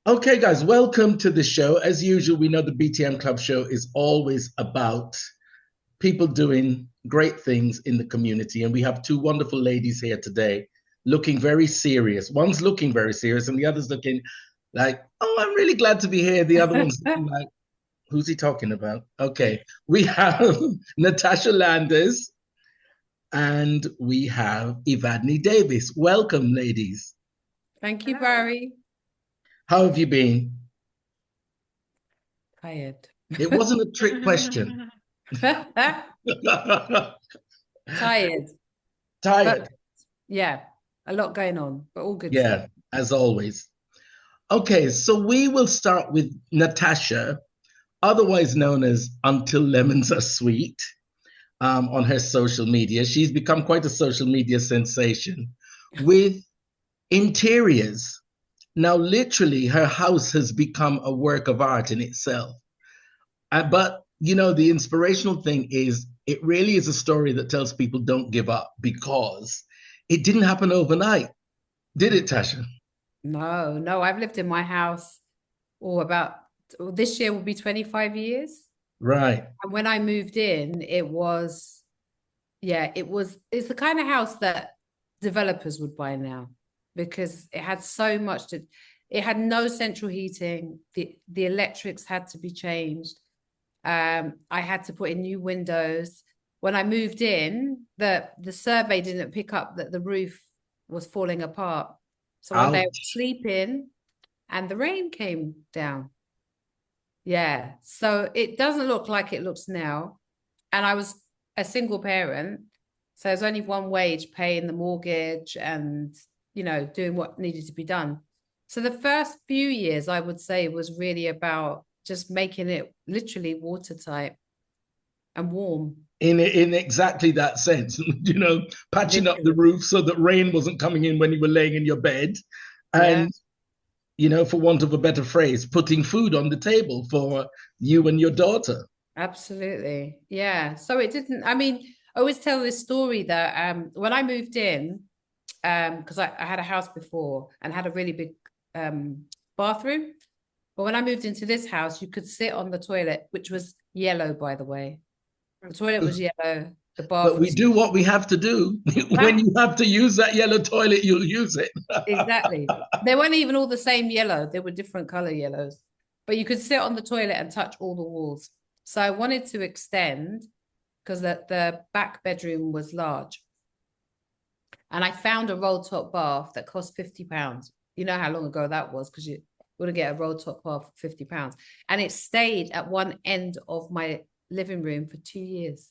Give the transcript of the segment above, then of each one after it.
Okay, guys, welcome to the show. As usual, we know the BTM Club show is always about people doing great things in the community. And we have two wonderful ladies here today looking very serious. One's looking very serious, and the other's looking like, oh, I'm really glad to be here. The other one's looking like, who's he talking about? Okay, we have Natasha Landers and we have Yvadney Davis. Welcome, ladies. Thank you, Hello. Barry. How have you been? Tired. It wasn't a trick question. Tired. Tired. But yeah, a lot going on, but all good stuff. Yeah, as always. Okay, so we will start with Natasha, otherwise known as Until Lemons Are Sweet, on her social media. She's become quite a social media sensation with interiors. Now, literally, her house has become a work of art in itself. But, the inspirational thing is it really is a story that tells people don't give up because it didn't happen overnight, did it, Tasha? No, I've lived in my house this year will be 25 years. Right. And when I moved in, it's the kind of house that developers would buy now because it had no central heating. The electrics had to be changed. I had to put in new windows. When I moved in, the survey didn't pick up that the roof was falling apart. So one day I was Ouch. sleeping and the rain came down. Yeah. So it doesn't look like it looks now. And I was a single parent. So there's only one wage, paying the mortgage and, doing what needed to be done. So the first few years, I would say, was really about just making it literally watertight and warm. In exactly that sense, patching up the Literally. roof so that rain wasn't coming in when you were laying in your bed. Yeah, And, for want of a better phrase, putting food on the table for you and your daughter. absolutely. Yeah. So it didn't, I mean, I always tell this story that when I moved in, because I had a house before and had a really big bathroom. But when I moved into this house, you could sit on the toilet, which was yellow, by the way. The toilet was yellow. The But bath we was do what we have to do. When you have to use that yellow toilet, you'll use it. exactly. They weren't even all the same yellow. They were different color yellows. But you could sit on the toilet and touch all the walls. So I wanted to extend because the back bedroom was large. And I found a roll top bath that cost £50. You know how long ago that was because you wouldn't get a roll top bath for £50. And it stayed at one end of my living room for 2 years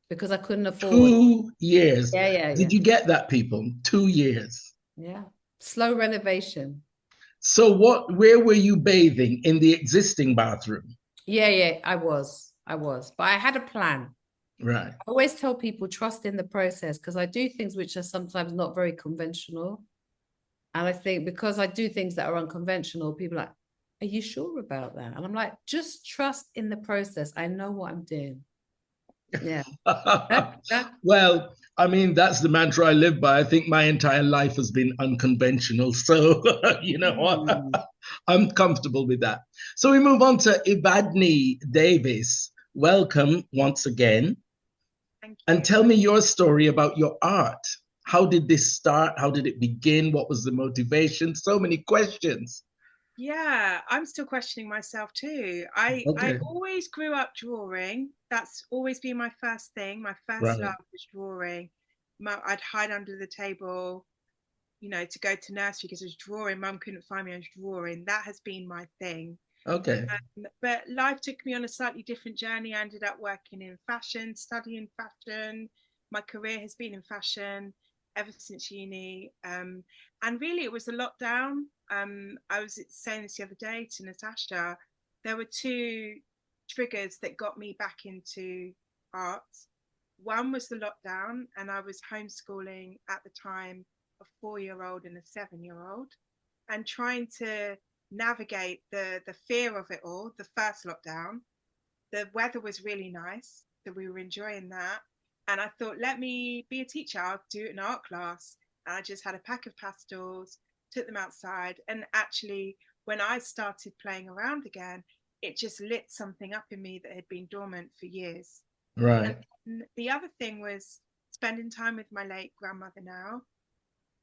because I couldn't afford. 2 years. Yeah. Did you get that, people? 2 years. Yeah. Slow renovation. So where were you bathing? In the existing bathroom? Yeah, I was. But I had a plan. Right. I always tell people trust in the process because I do things which are sometimes not very conventional. And I think because I do things that are unconventional, people are like, are you sure about that? And I'm like, just trust in the process. I know what I'm doing. Yeah. Well, I mean, that's the mantra I live by. I think my entire life has been unconventional. So, Mm. I'm comfortable with that. So we move on to Yvadney Davis. Welcome once again. Thank And you. tell me your story about your art. How did this start? How did it begin? What was the motivation? So many questions. Yeah, I'm still questioning myself too. I Okay. always grew up drawing. That's always been my first thing. My first Right. love was drawing. I'd hide under the table, to go to nursery because I was drawing. Mum couldn't find me. I was drawing. That has been my thing. Okay. But life took me on a slightly different journey. I ended up working in fashion, studying fashion. My career has been in fashion ever since uni. And really, it was the lockdown. I was saying this the other day to Natasha. There were two triggers that got me back into art. One was the lockdown, and I was homeschooling at the time a 4-year-old and a 7-year-old, and trying to navigate the fear of it all. The first lockdown, the weather was really nice, so we were enjoying that. And I thought, let me be a teacher. I'll do an art class. And I just had a pack of pastels, took them outside, and actually when I started playing around again, it just lit something up in me that had been dormant for years. Right. And the other thing was spending time with my late grandmother now.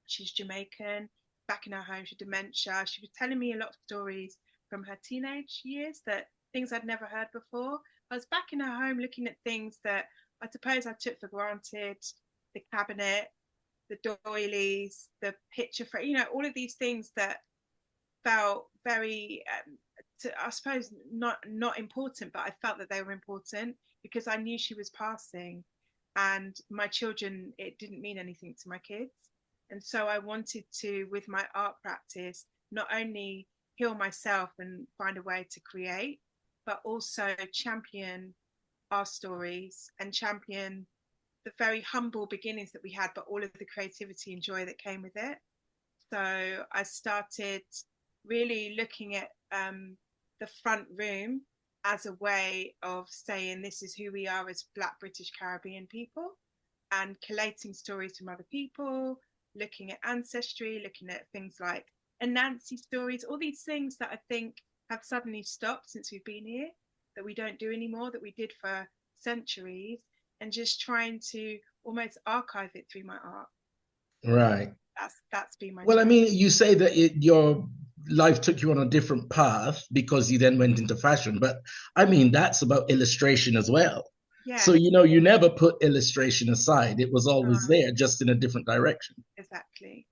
She's Jamaican, back in her home, she had dementia. She was telling me a lot of stories from her teenage years, that things I'd never heard before. I was back in her home looking at things that I suppose I took for granted, the cabinet, the doilies, the picture frame, you know, all of these things that felt very, I suppose, not important, but I felt that they were important because I knew she was passing. And my children, it didn't mean anything to my kids. And so I wanted to, with my art practice, not only heal myself and find a way to create, but also champion our stories and champion the very humble beginnings that we had, but all of the creativity and joy that came with it. So I started really looking at the front room as a way of saying this is who we are as Black British Caribbean people, and collating stories from other people, looking at ancestry, looking at things like Anansi stories, all these things that I think have suddenly stopped since we've been here, that we don't do anymore, that we did for centuries, and just trying to almost archive it through my art. Right. That's been my Well, journey. I mean, you say that your life took you on a different path because you then went into fashion, but I mean, that's about illustration as well. Yeah. So, you know, you never put illustration aside. It was always Right. there, just in a different direction. Exactly.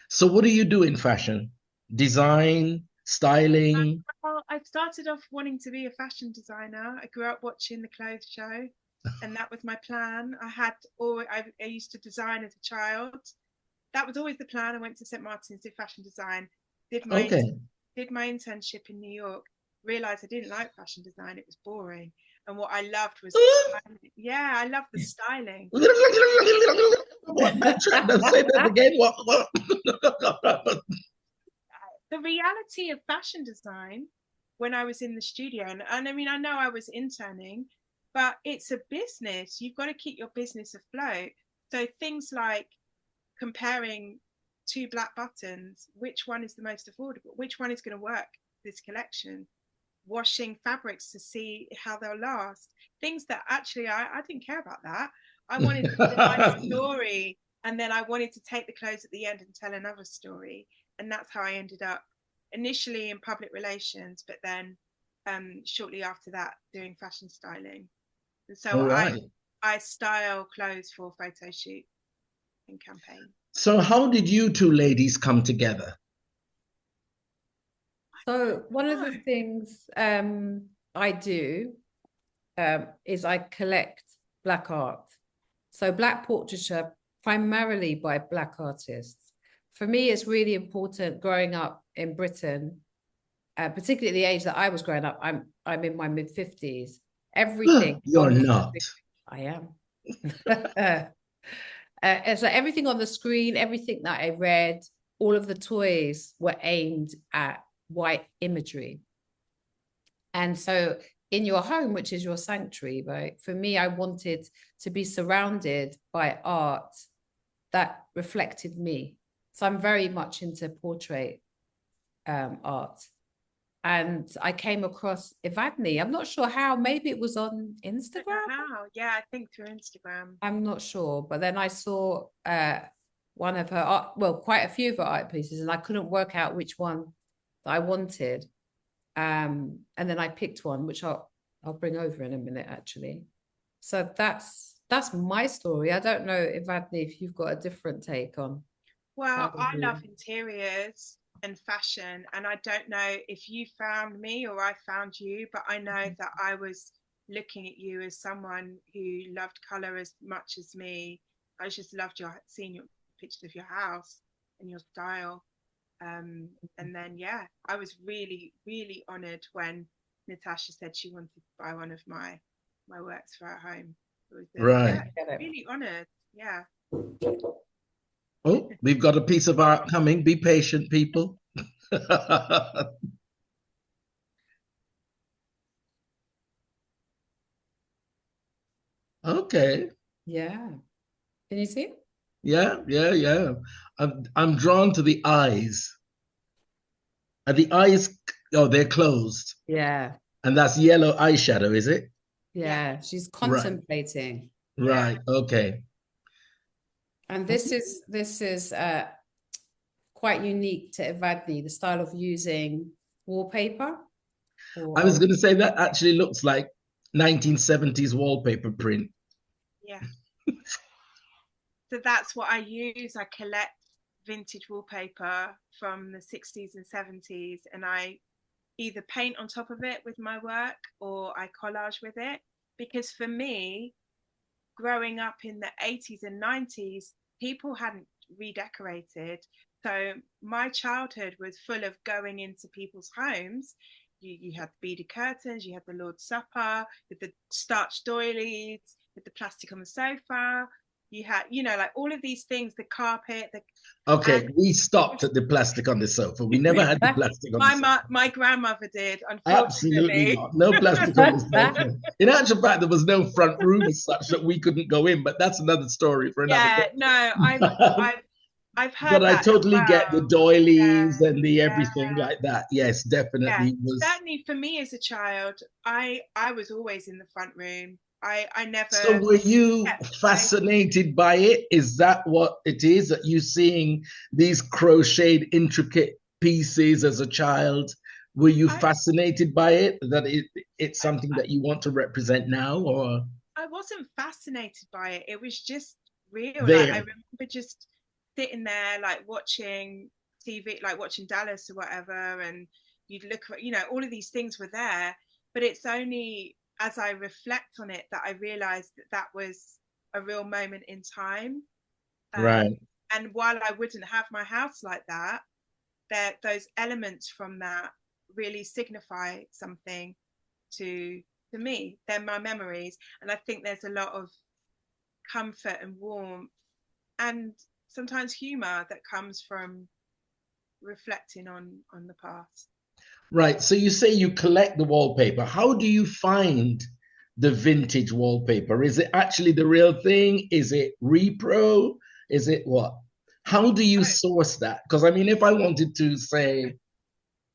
So what do you do in fashion? Design, styling? Well, I started off wanting to be a fashion designer. I grew up watching the clothes show, and that was my plan. I used to design as a child. That was always the plan. I went to St. Martin's, did fashion design, did my Okay. internship in New York, realized I didn't like fashion design. It was boring. And what I loved was yeah, I loved the styling. What? Say that again. What? The reality of fashion design when I was in the studio, and I mean, I know I was interning, but it's a business. You've got to keep your business afloat. So things like comparing two black buttons, which one is the most affordable? Which one is going to work this collection? Washing fabrics to see how they'll last. Things that actually I didn't care about that. I wanted to tell my story, and then I wanted to take the clothes at the end and tell another story. And that's how I ended up initially in public relations, but then shortly after that doing fashion styling. And so All right. I style clothes for photo shoot and campaign. So how did you two ladies come together? So one of the things I do is I collect Black art. So Black portraiture primarily by Black artists. For me, it's really important growing up in Britain, particularly at the age that I was growing up. I'm in my mid-50s. Everything You're not. I am. So everything on the screen, everything that I read, all of the toys were aimed at white imagery. And so in your home, which is your sanctuary, right? For me, I wanted to be surrounded by art that reflected me. So I'm very much into portrait art. And I came across Yvadney. I'm not sure how, maybe it was on Instagram. How? Yeah, I think through Instagram. I'm not sure, but then I saw one of her art, well, quite a few of her art pieces, and I couldn't work out which one that I wanted. And then I picked one, which I'll bring over in a minute, actually. So that's my story. I don't know, Yvadney, if you've got a different take on. Well, I love interiors and fashion, and I don't know if you found me or I found you, but I know that I was looking at you as someone who loved color as much as me. I just loved seeing your pictures of your house and your style. And then, yeah, I was really, really honored when Natasha said she wanted to buy one of my works for her home. Right. Yeah, really honored. Yeah. Oh, we've got a piece of art coming. Be patient, people. Okay. Yeah. Can you see it? Yeah. I'm drawn to the eyes. Are the eyes, oh, they're closed. Yeah. And that's yellow eyeshadow, is it? Yeah. She's Right. contemplating. Right. Okay. And this is quite unique to Yvadney, the style of using wallpaper. I was Or going to say that actually looks like 1970s wallpaper print. Yeah. So that's what I use. I collect vintage wallpaper from the 60s and 70s, and I either paint on top of it with my work or I collage with it. Because for me, growing up in the 80s and 90s, people hadn't redecorated. So my childhood was full of going into people's homes. You had the beaded curtains, you had the Lord's Supper, with the starched doilies, with the plastic on the sofa. You had, like all of these things, the carpet, Okay, and we stopped at the plastic on the sofa. We never had the plastic on the sofa. my grandmother did, Absolutely unfortunately. not. No plastic on the sofa. In actual fact, there was no front room as such that we couldn't go in, but that's another story for another Yeah, day. no, I've But heard I that as totally get the well. doilies Yeah, and the yeah, everything like that. Yes, yeah. definitely was. Certainly for me as a child, I was always in the front room. I So never were you kept my fascinated by it? Is that what it is that you seeing these crocheted intricate pieces as a child? Were you I, fascinated by it? That it's something that you want to represent now, or I wasn't fascinated by it. It was just real. Like I there? remember just sitting there, like watching TV, like watching Dallas or whatever, and you'd look at, all of these things were there. But it's only as I reflect on it that I realized that that was a real moment in time. Um, Right. and while I wouldn't have my house like that, there those elements from that really signify something to me. They're my memories, and I think there's a lot of comfort and warmth and sometimes humor that comes from reflecting on the past. Right. So you say you collect the wallpaper. How do you find the vintage wallpaper? Is it actually the real thing? Is it repro? Is it what? How do you Oh, source that? Because I mean, if I wanted to say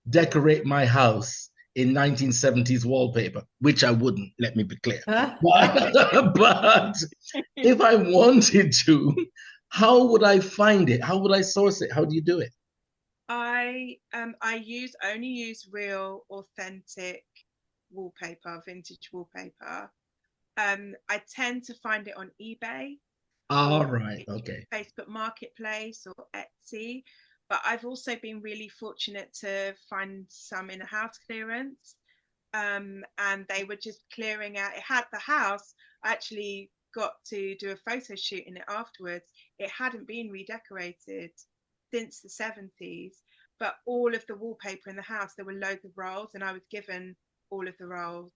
decorate my house in 1970s wallpaper, which I wouldn't, let me be clear. But if I wanted to, how would I find it? How would I source it? How do you do it? I only use real authentic wallpaper, vintage wallpaper. I tend to find it on eBay All or right. Okay. Facebook Marketplace or Etsy. But I've also been really fortunate to find some in a house clearance. And they were just clearing out. It had the house. I actually got to do a photo shoot in it afterwards. It hadn't been redecorated since the 70s, but all of the wallpaper in the house, there were loads of rolls, and I was given all of the rolls.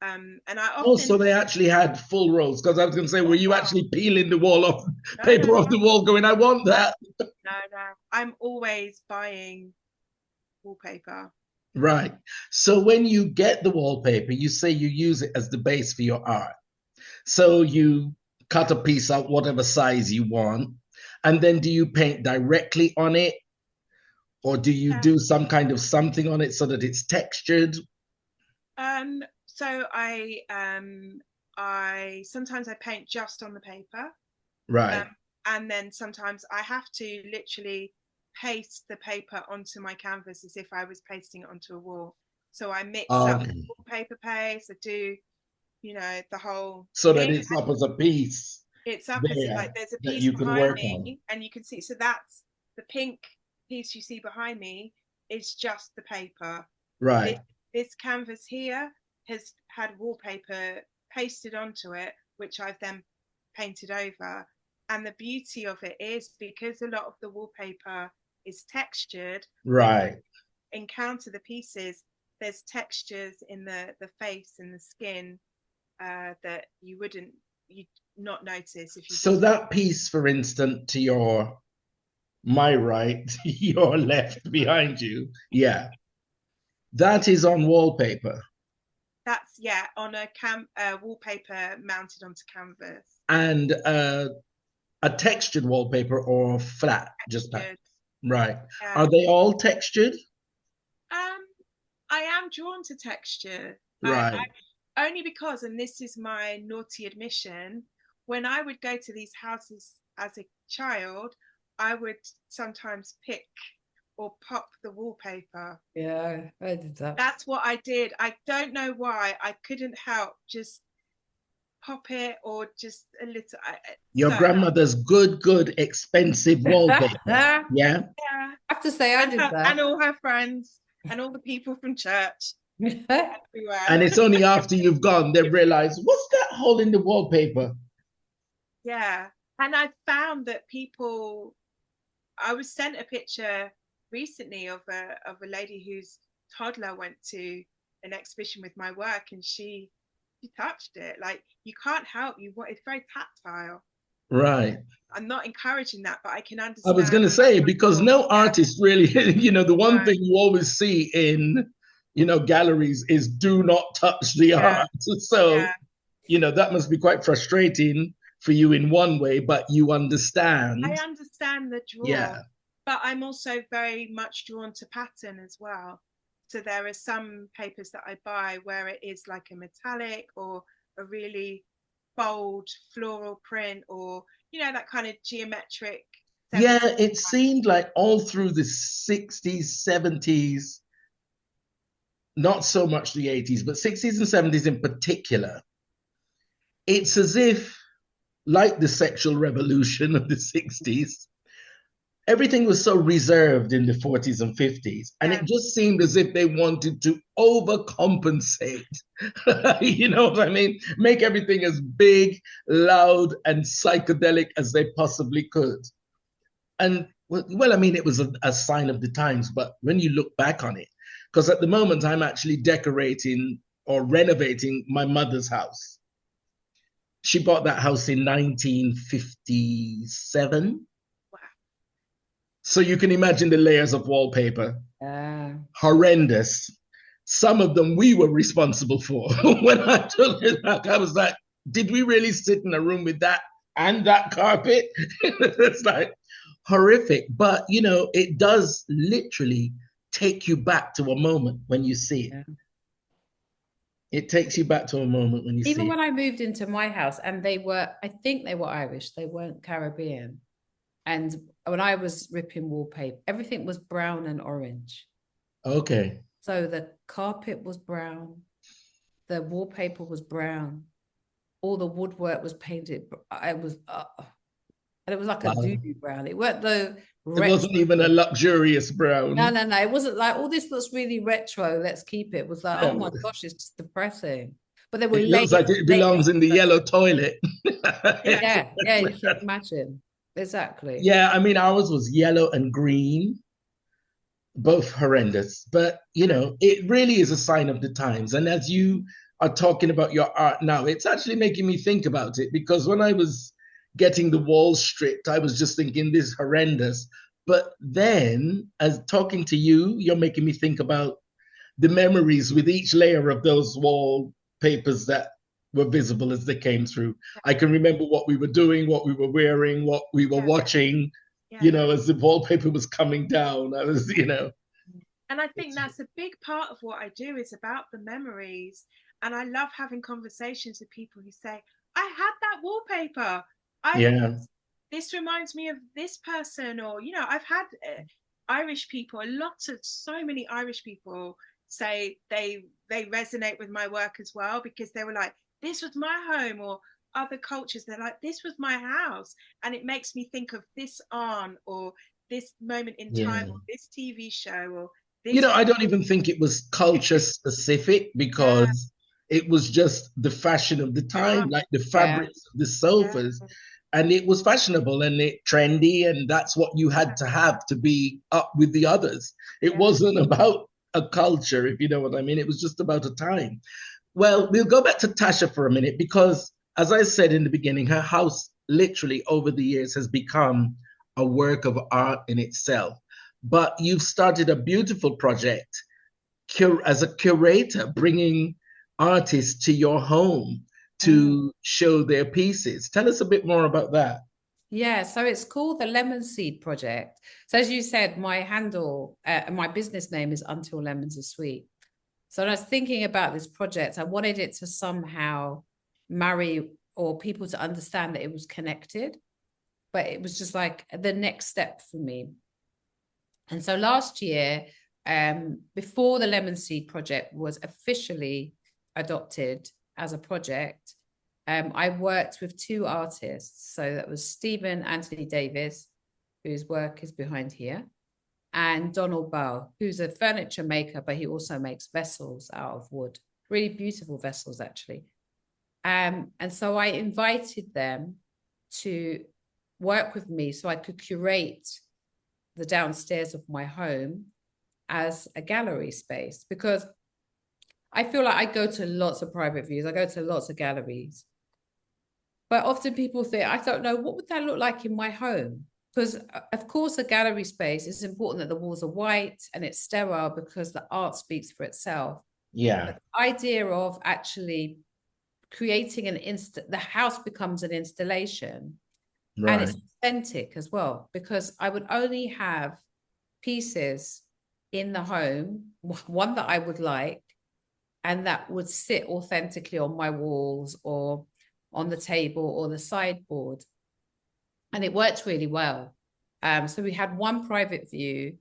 And I Also, often they actually had full rolls because I was going to say, were you oh, actually peeling the wall off, no, no, paper no, off the wall, going, I want no, that? no. I'm always buying wallpaper. Right. So when you get the wallpaper, you say you use it as the base for your art. So you cut a piece out, whatever size you want, and then do you paint directly on it, or do you Yeah. do some kind of something on it so that it's textured? So I sometimes I paint just on the paper. Right. Um, and then sometimes I have to literally paste the paper onto my canvas as if I was pasting it onto a wall. So I mix up Okay. paper paste, I do, the whole So that thing. it's up as a piece It's up as it like there there's a that piece you can behind work on. me, and you can see. So that's the pink piece you see behind me is just the paper. This Right. this canvas here has had wallpaper pasted onto it, which I've then painted over. And the beauty of it is because a lot of the wallpaper is textured, when you Right. encounter the pieces, there's textures in the face and the skin that you'd not notice if you So just that piece, for instance, to my right, your left behind you, yeah, that is on wallpaper. that's on a wallpaper mounted onto canvas. And a textured wallpaper or flat, just that. Textured. Right. Yeah. Are they all textured? drawn to texture. Right. Only because, and this is my naughty admission, when I would go to these houses as a child, I would sometimes pick or pop the wallpaper. Yeah, I did that. That's what I did. I don't know why. I couldn't help just pop it or just a little. Your grandmother's good, expensive wallpaper. Yeah. Yeah. I have to say, I did that. And all her friends and all the people from church. Everywhere. And it's only after you've gone they realize, what's that hole in the wallpaper? Yeah. And I found that people, I was sent a picture recently of a lady whose toddler went to an exhibition with my work, and she touched it. Like, you can't help, it's very tactile. Right. I'm not encouraging that, but I can understand. I was going to say, because no artist really, the one thing you always see in, galleries is do not touch the art. So, that must be quite frustrating for you in one way, but you understand. I understand the draw. Yeah. But I'm also very much drawn to pattern as well. So there are some papers that I buy where it is like a metallic or a really bold floral print, or that kind of geometric. Yeah, it seemed like all through the 60s, 70s, not so much the 80s, but 60s and 70s in particular, it's as if, like the sexual revolution of the 60s, everything was so reserved in the 40s and 50s. And it just seemed as if they wanted to overcompensate. You know what I mean? Make everything as big, loud, and psychedelic as they possibly could. And well, I mean, it was a sign of the times. But when you look back on it, because at the moment I'm actually decorating or renovating my mother's house. She bought that house in 1957. So you can imagine the layers of wallpaper. Horrendous. Some of them we were responsible for. When I took it back, I was like, did we really sit in a room with that and that carpet? It's like horrific. But, it does literally take you back to a moment when you see it. It takes you back to a moment when you see it. Even when I moved into my house, and I think they were Irish, they weren't Caribbean. And when I was ripping wallpaper, everything was brown and orange. Okay. So the carpet was brown, the wallpaper was brown, all the woodwork was painted. And it was like a doo-doo brown. It weren't the retro. It wasn't even a luxurious brown. No. It wasn't like, oh, this looks really retro, let's keep it. It was like, oh my gosh, it's just depressing. But there were it looks like it belongs in the yellow toilet. Yeah, you can imagine. Exactly. Yeah, I mean, ours was yellow and green, both horrendous. But, it really is a sign of the times. And as you are talking about your art now, it's actually making me think about it, because when I was getting the walls stripped, I was just thinking this is horrendous. But then, as talking to you, you're making me think about the memories with each layer of those wallpapers that were visible as they came through. I can remember what we were doing, what we were wearing, what we were watching, as the wallpaper was coming down. I was, And I think that's a big part of what I do, is about the memories. And I love having conversations with people who say, I had that wallpaper. This reminds me of this person, or, I've had Irish people, so many Irish people say they resonate with my work as well, because they were like, this was my home, or other cultures, they're like, this was my house. And it makes me think of this aunt, or this moment in time, or this TV show, or this. I don't even think it was culture specific, because it was just the fashion of the time, like the fabrics of the sofas. And it was fashionable and trendy, and that's what you had to have to be up with the others. It wasn't about a culture, if you know what I mean. It was just about a time. Well, we'll go back to Tasha for a minute, because as I said in the beginning, her house literally over the years has become a work of art in itself. But you've started a beautiful project as a curator, bringing artists to your home to show their pieces. Tell us a bit more about that. Yeah, so it's called the Lemon Seed Project. So as you said, my handle, my business name is Until Lemons Are Sweet. So when I was thinking about this project, I wanted it to somehow marry or people to understand that it was connected, but it was just like the next step for me. And so last year, before the Lemon Seed project was officially adopted as a project, I worked with two artists. So that was Yvadney Davis, whose work is behind here, and Donald Bow, who's a furniture maker, but he also makes vessels out of wood, really beautiful vessels, actually. And so I invited them to work with me so I could curate the downstairs of my home as a gallery space, because I feel like I go to lots of private views. I go to lots of galleries. But often people think, I don't know, what would that look like in my home? Because of course, a gallery space is important that the walls are white and it's sterile because the art speaks for itself. Yeah. But the idea of actually creating the house becomes an installation. Right. And it's authentic as well, because I would only have pieces in the home, one that I would like, and that would sit authentically on my walls or on the table or the sideboard. And it worked really well. So we had one private view,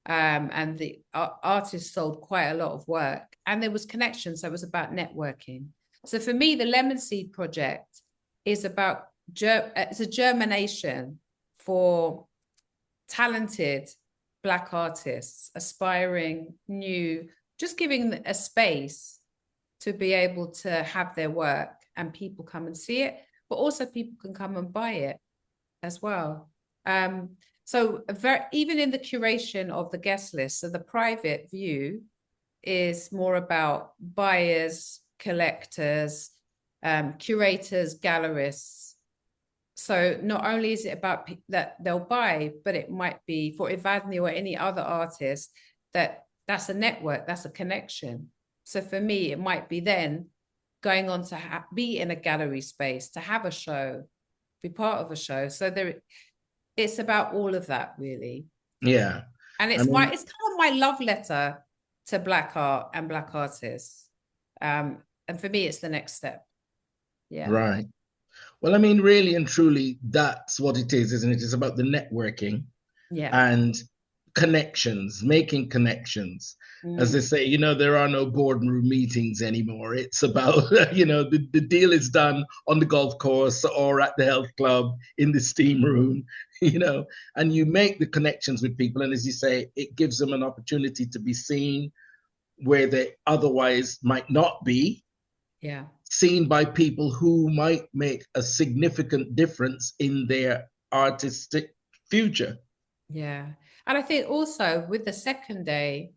and the artist sold quite a lot of work, and there was connection. So it was about networking. So for me, the Lemon Seed project is about it's a germination for talented Black artists, aspiring, new, just giving a space to be able to have their work and people come and see it, but also people can come and buy it as well. So even in the curation of the guest list, so the private view is more about buyers, collectors, curators, gallerists. So not only is it about that they'll buy, but it might be for Yvadney or any other artist that's a network, that's a connection. So for me, it might be then going on to be in a gallery space, to have a show, be part of a show. So it's about all of that, really. Yeah. And it's kind of my love letter to Black art and Black artists. And for me, it's the next step. Yeah. Right. Well, I mean, really and truly, that's what it is, isn't it? It's about the networking and connections, making connections. As they say, there are no boardroom meetings anymore. It's about, the deal is done on the golf course or at the health club in the steam room, and you make the connections with people. And as you say, it gives them an opportunity to be seen where they otherwise might not be. Yeah. Seen by people who might make a significant difference in their artistic future. Yeah. And I think also with the second day,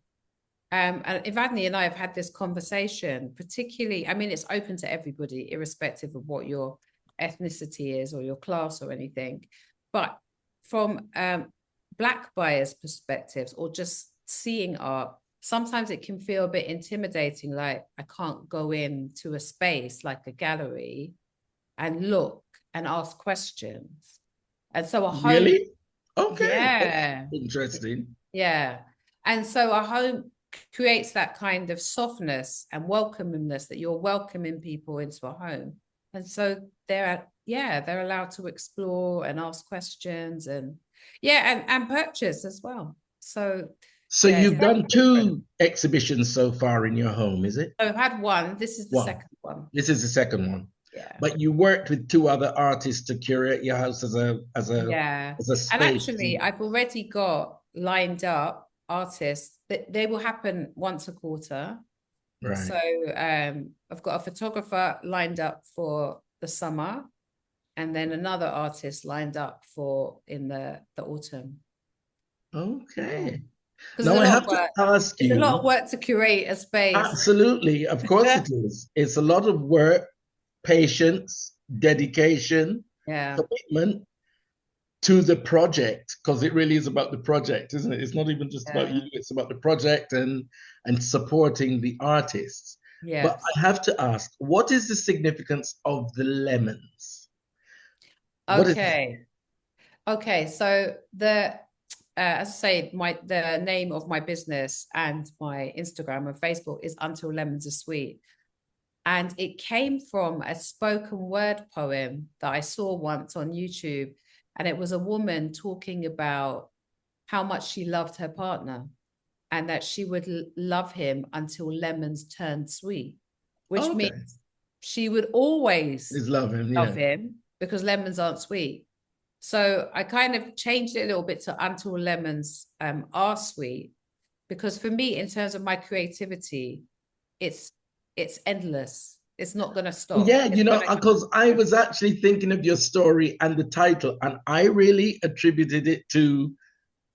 and Yvadney and I have had this conversation, particularly, I mean, it's open to everybody, irrespective of what your ethnicity is or your class or anything. But from Black buyers' perspectives or just seeing art, sometimes it can feel a bit intimidating, like I can't go into a space like a gallery and look and ask questions. And so a home... Really? Okay. Yeah. That's interesting. Yeah. And so a home creates that kind of softness and welcomingness, that you're welcoming people into a home. And so they're allowed to explore and ask questions and purchase as well. So you've done two exhibitions so far in your home, is it? So I've had one. This is the second one. This is the second one. Yeah. But you worked with two other artists to curate your house as a space. And actually, I've already got lined up artists that they will happen once a quarter. Right. So I've got a photographer lined up for the summer, and then another artist lined up for in the autumn. Okay. Now I have to ask you. It's a lot of work to curate a space. Absolutely. Of course it is. It's a lot of work, patience, dedication, commitment to the project, because it really is about the project, isn't it? It's not even just about you, it's about the project and supporting the artists. Yes. But I have to ask, what is the significance of the lemons? Okay. So as I say, the name of my business and my Instagram and Facebook is Until Lemons Are Sweet. And it came from a spoken word poem that I saw once on YouTube. And it was a woman talking about how much she loved her partner and that she would love him until lemons turned sweet, which means she would always love him because lemons aren't sweet. So I kind of changed it a little bit to Until Lemons Are Sweet, because for me, in terms of my creativity, it's endless. It's not going to stop. Yeah, because I was actually thinking of your story and the title, and I really attributed it to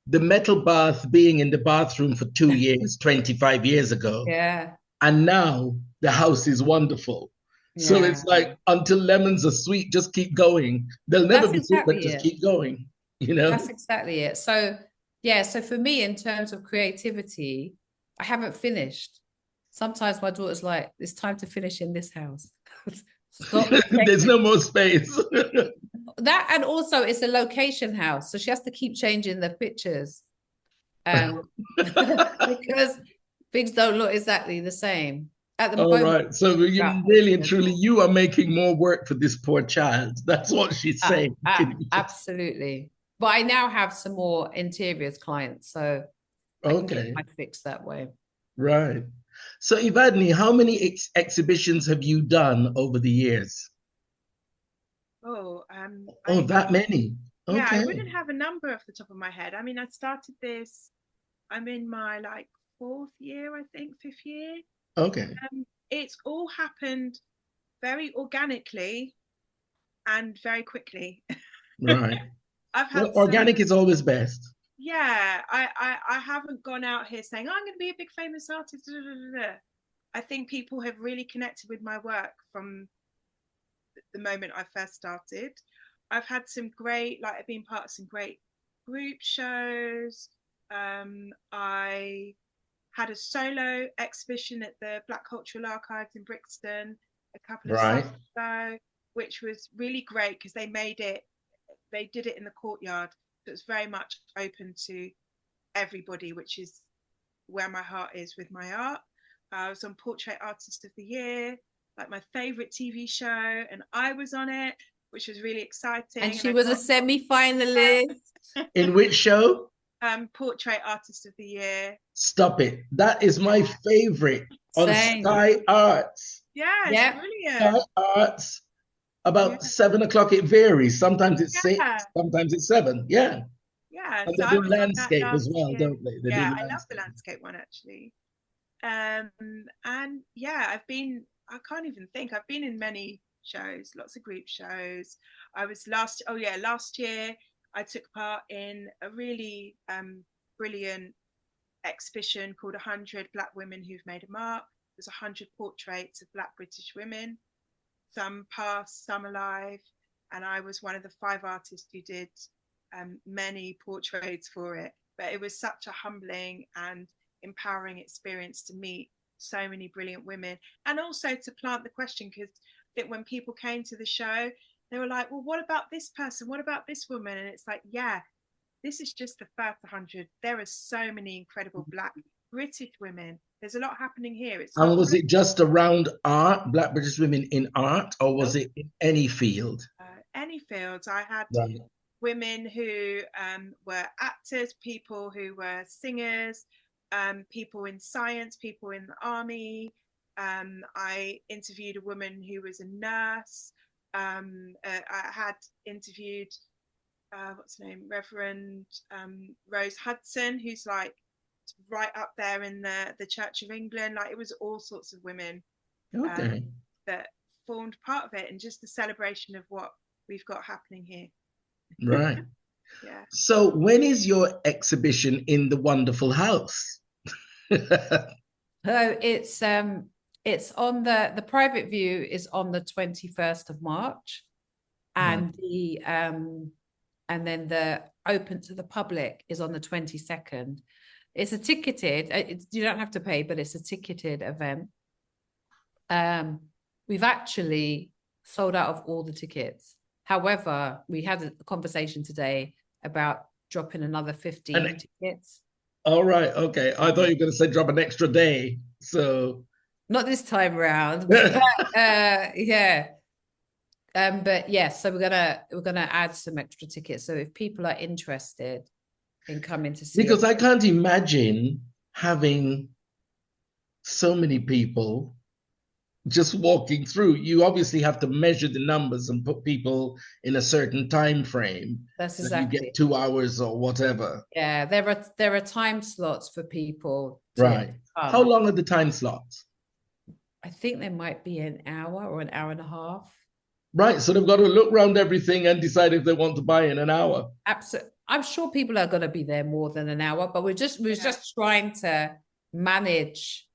the metal bath being in the bathroom for 2 years, 25 years ago. Yeah. And now the house is wonderful. Yeah. So it's like, until lemons are sweet, just keep going. They'll never be sweet, but just keep going, That's exactly it. So, yeah, so for me, in terms of creativity, I haven't finished. Sometimes my daughter's like, it's time to finish in this house. Stop. There's no more space. That, and also it's a location house, so she has to keep changing the pictures because things don't look exactly the same at the moment. Right, so really and truly, you are making more work for this poor child. That's what she's saying. Absolutely. But I now have some more interiors clients, so I can get my fix that way. Right. So Yvadney, how many exhibitions have you done over the years? That many. Yeah, I wouldn't have a number off the top of my head. I mean, I started this, I'm in my fourth year, I think, fifth year. Okay. It's all happened very organically and very quickly. Right. Organic is always best. Yeah, I haven't gone out here saying, oh, I'm going to be a big famous artist. I think people have really connected with my work from the moment I first started. I've had some great, I've been part of some great group shows. I had a solo exhibition at the Black Cultural Archives in Brixton a couple of summers ago, which was really great because they did it in the courtyard. So it's very much open to everybody, which is where my heart is with my art. I was on Portrait Artist of the Year, my favorite TV show, and I was on it, which was really exciting. And she was a semi-finalist. In which show? Portrait Artist of the Year. Stop it. That is my favorite on Sky Arts. Yeah, it's brilliant. Sky Arts, about 7 o'clock. It varies. Sometimes it's 6, sometimes it's 7. Yeah. Yeah. And so they do landscape as well, don't they? I love the landscape one, actually. And yeah, I can't even think. I've been in many shows, lots of group shows. I was last year I took part in a really brilliant exhibition called 100 Black Women Who've Made a Mark. There's 100 portraits of Black British women, some past, some alive, and I was one of the 5 artists who did many portraits for it. But it was such a humbling and empowering experience to meet so many brilliant women, and also to plant the question, because I think when people came to the show, they were like, well, what about this person? What about this woman? And it's like, yeah, this is just the first 100. There are so many incredible Black British women. There's a lot happening here. And was it just around art, Black British women in art, or was it in any field? Any fields. I had women who were actors, people who were singers, people in science, people in the army. I interviewed a woman who was a nurse. I had interviewed what's her name, Reverend Rose Hudson, who's right up there in the Church of England. It was all sorts of women that formed part of it, and just the celebration of what we've got happening here. Right. Yeah. So when is your exhibition in the wonderful house? So it's on the private view is on the 21st of March, and and then the open to the public is on the 22nd. It's a ticketed, you don't have to pay, but it's a ticketed event. We've actually sold out of all the tickets. However, we had a conversation today about drop in another 15 And tickets. all right, okay. I thought you were going to say drop an extra day. So not this time around. But, yeah. But yes, so we're gonna add some extra tickets. So if people are interested in coming to see, because I can't imagine having so many people just walking through. You obviously have to measure the numbers and put people in a certain time frame. That's exactly. You get 2 hours or whatever. Yeah, there are time slots for people to right. come. How long are the time slots? I think they might be an hour or an hour and a half. Right, so they've got to look around everything and decide if they want to buy in an hour. Absolutely. I'm sure people are going to be there more than an hour, but we're just trying to manage,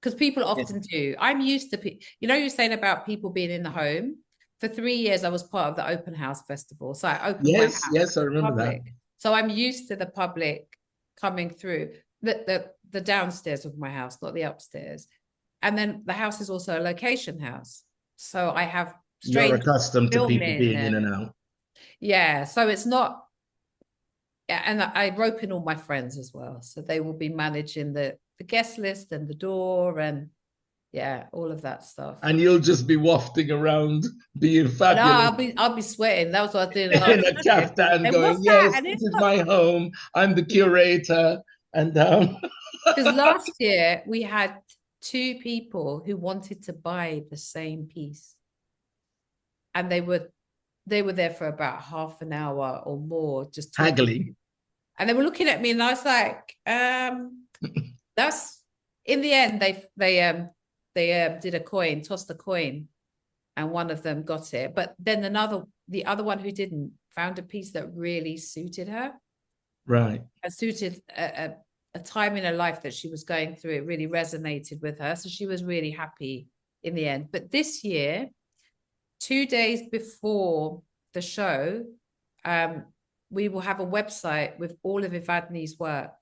because people often do. I'm used to, you're saying about people being in the home. For 3 years, I was part of the open house festival. So I opened my house. Yes, I remember public. that. So I'm used to the public coming through the downstairs of my house, not the upstairs. And then the house is also a location house. So I have you're accustomed to people being in and out. Yeah, so it's not. Yeah, and I rope in all my friends as well, so they will be managing the guest list and the door and all of that stuff. And you'll just be wafting around, being fabulous. No, I'll be sweating. That was what I did in a caftan, going, "Yes, this is my home. I'm the curator." And because last year we had 2 people who wanted to buy the same piece. And they were there for about half an hour or more, just talking. Haggling. And they were looking at me, and I was like, "That's." In the end, they did a coin, tossed a coin, and one of them got it. But then the other one who didn't found a piece that really suited her. Right. It suited a time in her life that she was going through. It really resonated with her, so she was really happy in the end. But this year, 2 days before the show, we will have a website with all of Yvadney's work.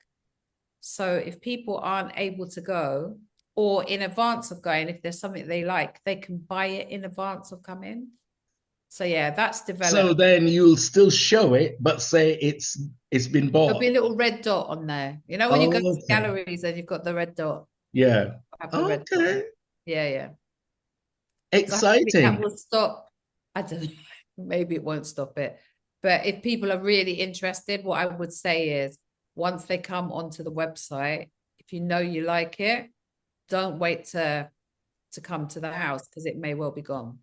So if people aren't able to go, or in advance of going, if there's something they like, they can buy it in advance of coming. So that's developed. So then you'll still show it, but say it's been bought. There'll be a little red dot on there. When you go to galleries and you've got the red dot. Yeah. Red dot. Yeah. Exciting. So that will stop. I don't know. Maybe it won't stop it. But if people are really interested, what I would say is, once they come onto the website, if you like it, don't wait to come to the house, because it may well be gone.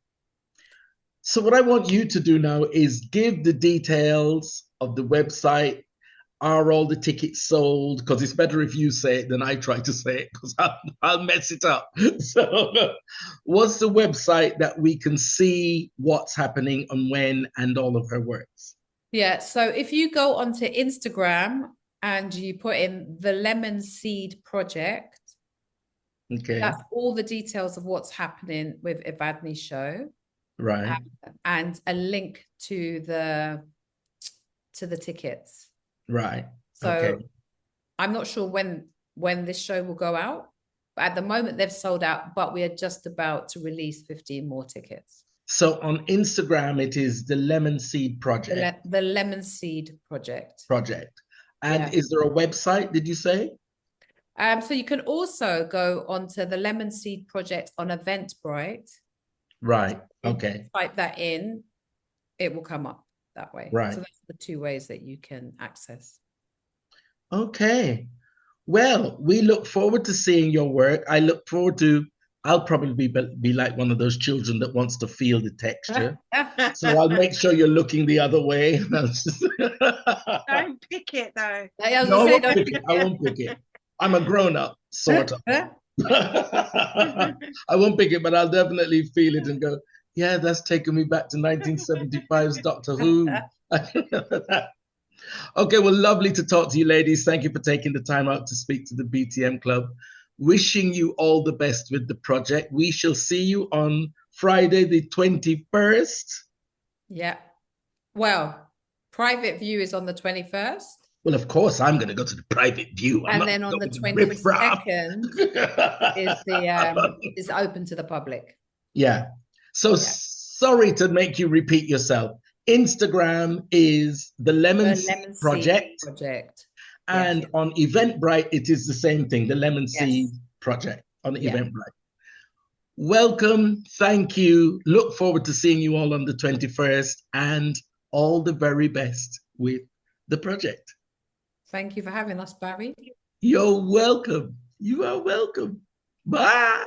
So what I want you to do now is give the details of the website. Are all the tickets sold? Because it's better if you say it than I try to say it, because I'll mess it up. So what's the website that we can see what's happening and when and all of her works? Yeah, so if you go onto Instagram and you put in the Lemon Seed Project, that's all the details of what's happening with Yvadney's show. Right. And a link to the tickets. Right. So I'm not sure when this show will go out, but at the moment they've sold out, but we are just about to release 15 more tickets. So on Instagram, it is the Lemon Seed Project. The Lemon Seed Project. And is there a website, did you say? So you can also go onto the Lemon Seed Project on Eventbrite. Right. Okay. Type that in, it will come up that way. Right. So that's the 2 ways that you can access. Okay. Well, we look forward to seeing your work. I look forward to, I'll probably be like one of those children that wants to feel the texture. So I'll make sure you're looking the other way. Don't pick it though. I won't pick it. I'm a grown-up, sort of. I won't pick it, but I'll definitely feel it and go, yeah, that's taking me back to 1975's Doctor Who. Okay, well, lovely to talk to you, ladies. Thank you for taking the time out to speak to the BTM Club. Wishing you all the best with the project. We shall see you on Friday, the 21st. Yeah. Well, private view is on the 21st. Well, of course, I'm going to go to the private view. And then on the 22nd is open to the public. Yeah. So sorry to make you repeat yourself. Instagram is the Lemon The Seed Lemon Seed Project. Project. And Yes. on Eventbrite, it is the same thing, the Lemon Seed Yes. Project on Yeah. Eventbrite. Welcome. Thank you. Look forward to seeing you all on the 21st, and all the very best with the project. Thank you for having us, Barry. You're welcome. You are welcome. Bye.